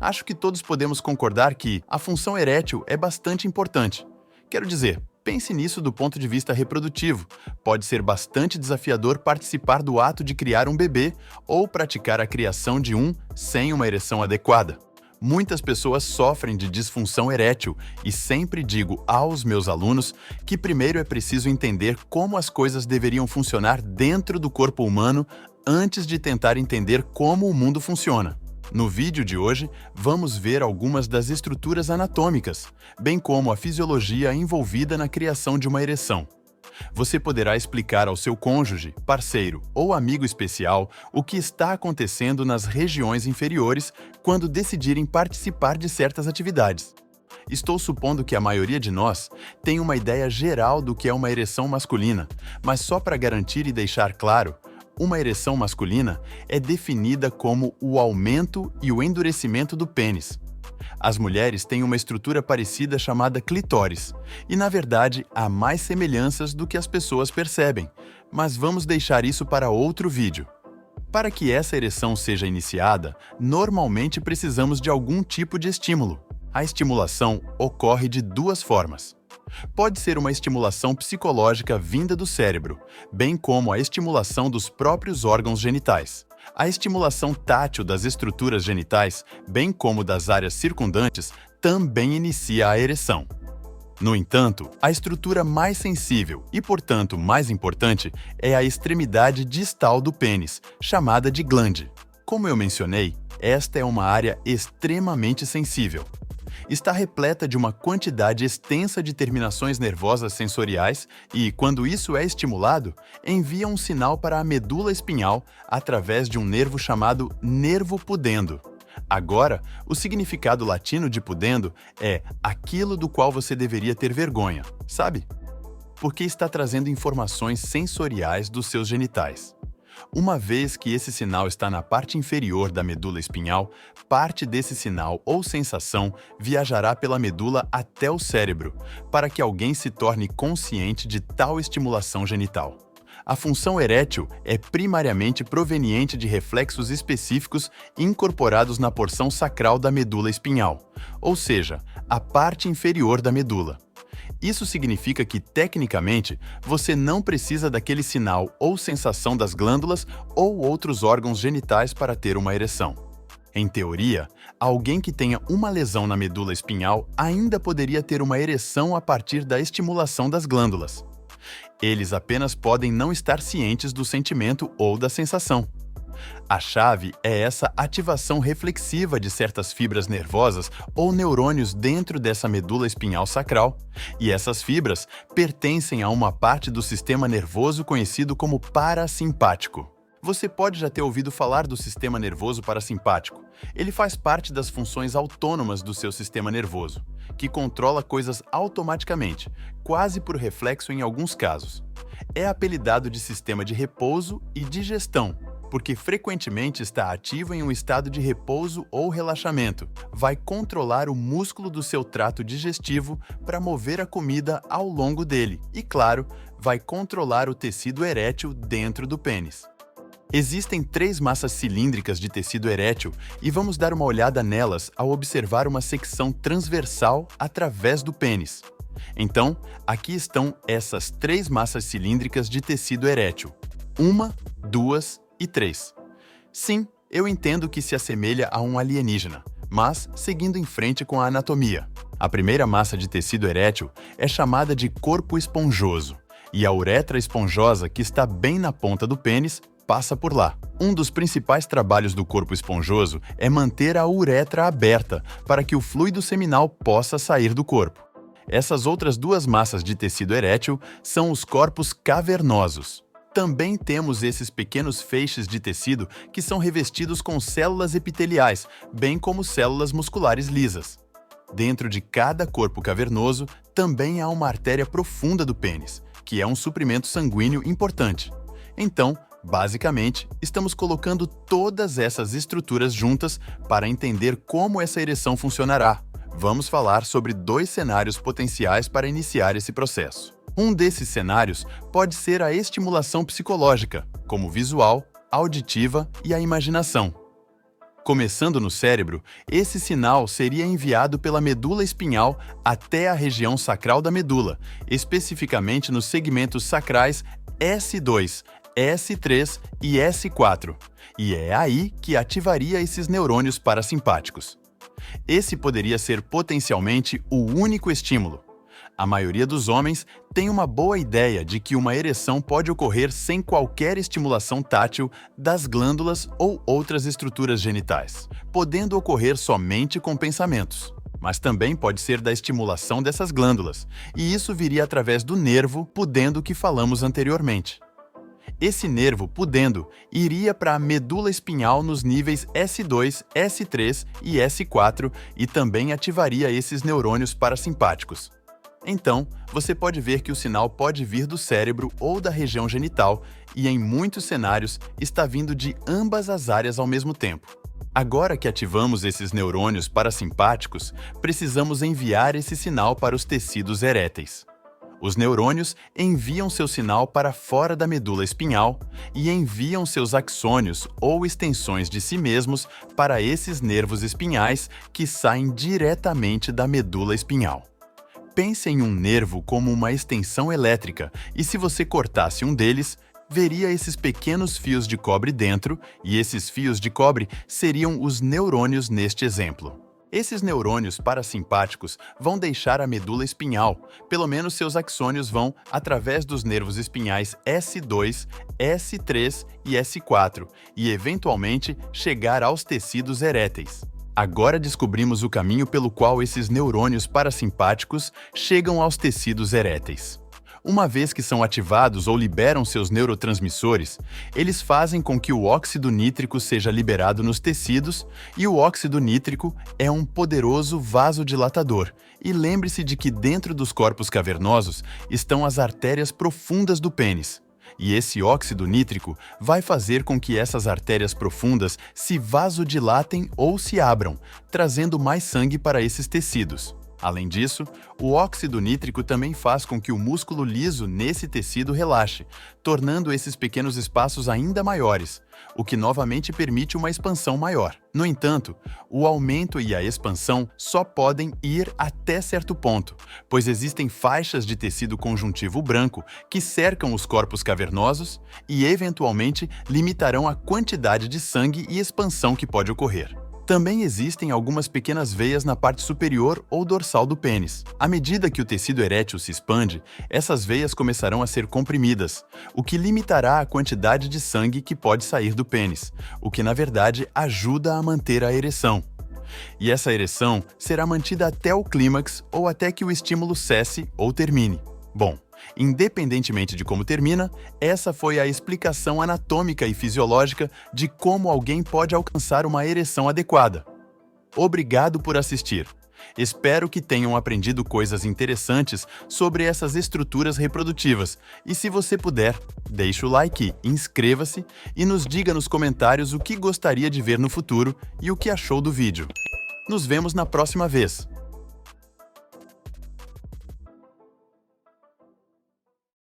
Acho que todos podemos concordar que a função erétil é bastante importante. Quero dizer, pense nisso do ponto de vista reprodutivo. Pode ser bastante desafiador participar do ato de criar um bebê ou praticar a criação de um sem uma ereção adequada. Muitas pessoas sofrem de disfunção erétil e sempre digo aos meus alunos que primeiro é preciso entender como as coisas deveriam funcionar dentro do corpo humano antes de tentar entender como o mundo funciona. No vídeo de hoje, vamos ver algumas das estruturas anatômicas, bem como a fisiologia envolvida na criação de uma ereção. Você poderá explicar ao seu cônjuge, parceiro ou amigo especial o que está acontecendo nas regiões inferiores quando decidirem participar de certas atividades. Estou supondo que a maioria de nós tem uma ideia geral do que é uma ereção masculina, mas só para garantir e deixar claro, uma ereção masculina é definida como o aumento e o endurecimento do pênis. As mulheres têm uma estrutura parecida chamada clitóris, e na verdade há mais semelhanças do que as pessoas percebem, mas vamos deixar isso para outro vídeo. Para que essa ereção seja iniciada, normalmente precisamos de algum tipo de estímulo. A estimulação ocorre de duas formas. Pode ser uma estimulação psicológica vinda do cérebro, bem como a estimulação dos próprios órgãos genitais. A estimulação tátil das estruturas genitais, bem como das áreas circundantes, também inicia a ereção. No entanto, a estrutura mais sensível e, portanto, mais importante é a extremidade distal do pênis, chamada de glande. Como eu mencionei, esta é uma área extremamente sensível. Está repleta de uma quantidade extensa de terminações nervosas sensoriais e, quando isso é estimulado, envia um sinal para a medula espinhal através de um nervo chamado nervo pudendo. Agora, o significado latino de pudendo é aquilo do qual você deveria ter vergonha, sabe? Porque está trazendo informações sensoriais dos seus genitais. Uma vez que esse sinal está na parte inferior da medula espinhal, parte desse sinal ou sensação viajará pela medula até o cérebro, para que alguém se torne consciente de tal estimulação genital. A função erétil é primariamente proveniente de reflexos específicos incorporados na porção sacral da medula espinhal, ou seja, a parte inferior da medula. Isso significa que, tecnicamente, você não precisa daquele sinal ou sensação das glândulas ou outros órgãos genitais para ter uma ereção. Em teoria, alguém que tenha uma lesão na medula espinhal ainda poderia ter uma ereção a partir da estimulação das glândulas. Eles apenas podem não estar cientes do sentimento ou da sensação. A chave é essa ativação reflexiva de certas fibras nervosas ou neurônios dentro dessa medula espinhal sacral, e essas fibras pertencem a uma parte do sistema nervoso conhecido como parasimpático. Você pode já ter ouvido falar do sistema nervoso parasimpático. Ele faz parte das funções autônomas do seu sistema nervoso, que controla coisas automaticamente, quase por reflexo em alguns casos. É apelidado de sistema de repouso e digestão, porque frequentemente está ativo em um estado de repouso ou relaxamento. Vai controlar o músculo do seu trato digestivo para mover a comida ao longo dele e, claro, vai controlar o tecido erétil dentro do pênis. Existem 3 massas cilíndricas de tecido erétil e vamos dar uma olhada nelas ao observar uma secção transversal através do pênis. Então, aqui estão essas 3 massas cilíndricas de tecido erétil. 1, 2 e 3. Sim, eu entendo que se assemelha a um alienígena, mas seguindo em frente com a anatomia. A primeira massa de tecido erétil é chamada de corpo esponjoso, e a uretra esponjosa, que está bem na ponta do pênis, passa por lá. Um dos principais trabalhos do corpo esponjoso é manter a uretra aberta para que o fluido seminal possa sair do corpo. Essas outras 2 massas de tecido erétil são os corpos cavernosos. Também temos esses pequenos feixes de tecido que são revestidos com células epiteliais, bem como células musculares lisas. Dentro de cada corpo cavernoso também há uma artéria profunda do pênis, que é um suprimento sanguíneo importante. Então, basicamente, estamos colocando todas essas estruturas juntas para entender como essa ereção funcionará. Vamos falar sobre 2 cenários potenciais para iniciar esse processo. Um desses cenários pode ser a estimulação psicológica, como visual, auditiva e a imaginação. Começando no cérebro, esse sinal seria enviado pela medula espinhal até a região sacral da medula, especificamente nos segmentos sacrais S2, S3 e S4, e é aí que ativaria esses neurônios parasimpáticos. Esse poderia ser potencialmente o único estímulo. A maioria dos homens tem uma boa ideia de que uma ereção pode ocorrer sem qualquer estimulação tátil das glândulas ou outras estruturas genitais, podendo ocorrer somente com pensamentos. Mas também pode ser da estimulação dessas glândulas, e isso viria através do nervo pudendo que falamos anteriormente. Esse nervo pudendo iria para a medula espinhal nos níveis S2, S3 e S4 e também ativaria esses neurônios parasimpáticos. Então, você pode ver que o sinal pode vir do cérebro ou da região genital e, em muitos cenários, está vindo de ambas as áreas ao mesmo tempo. Agora que ativamos esses neurônios parasimpáticos, precisamos enviar esse sinal para os tecidos eréteis. Os neurônios enviam seu sinal para fora da medula espinhal e enviam seus axônios ou extensões de si mesmos para esses nervos espinhais que saem diretamente da medula espinhal. Pense em um nervo como uma extensão elétrica e se você cortasse um deles, veria esses pequenos fios de cobre dentro e esses fios de cobre seriam os neurônios neste exemplo. Esses neurônios parasimpáticos vão deixar a medula espinhal, pelo menos seus axônios vão através dos nervos espinhais S2, S3 e S4 e eventualmente chegar aos tecidos eréteis. Agora descobrimos o caminho pelo qual esses neurônios parasimpáticos chegam aos tecidos eréteis. Uma vez que são ativados ou liberam seus neurotransmissores, eles fazem com que o óxido nítrico seja liberado nos tecidos e o óxido nítrico é um poderoso vasodilatador. E lembre-se de que dentro dos corpos cavernosos estão as artérias profundas do pênis. E esse óxido nítrico vai fazer com que essas artérias profundas se vasodilatem ou se abram, trazendo mais sangue para esses tecidos. Além disso, o óxido nítrico também faz com que o músculo liso nesse tecido relaxe, tornando esses pequenos espaços ainda maiores, o que novamente permite uma expansão maior. No entanto, o aumento e a expansão só podem ir até certo ponto, pois existem faixas de tecido conjuntivo branco que cercam os corpos cavernosos e, eventualmente, limitarão a quantidade de sangue e expansão que pode ocorrer. Também existem algumas pequenas veias na parte superior ou dorsal do pênis. À medida que o tecido erétil se expande, essas veias começarão a ser comprimidas, o que limitará a quantidade de sangue que pode sair do pênis, o que na verdade ajuda a manter a ereção. E essa ereção será mantida até o clímax ou até que o estímulo cesse ou termine. Bom, independentemente de como termina, essa foi a explicação anatômica e fisiológica de como alguém pode alcançar uma ereção adequada. Obrigado por assistir. Espero que tenham aprendido coisas interessantes sobre essas estruturas reprodutivas. E se você puder, deixe o like, inscreva-se e nos diga nos comentários o que gostaria de ver no futuro e o que achou do vídeo. Nos vemos na próxima vez.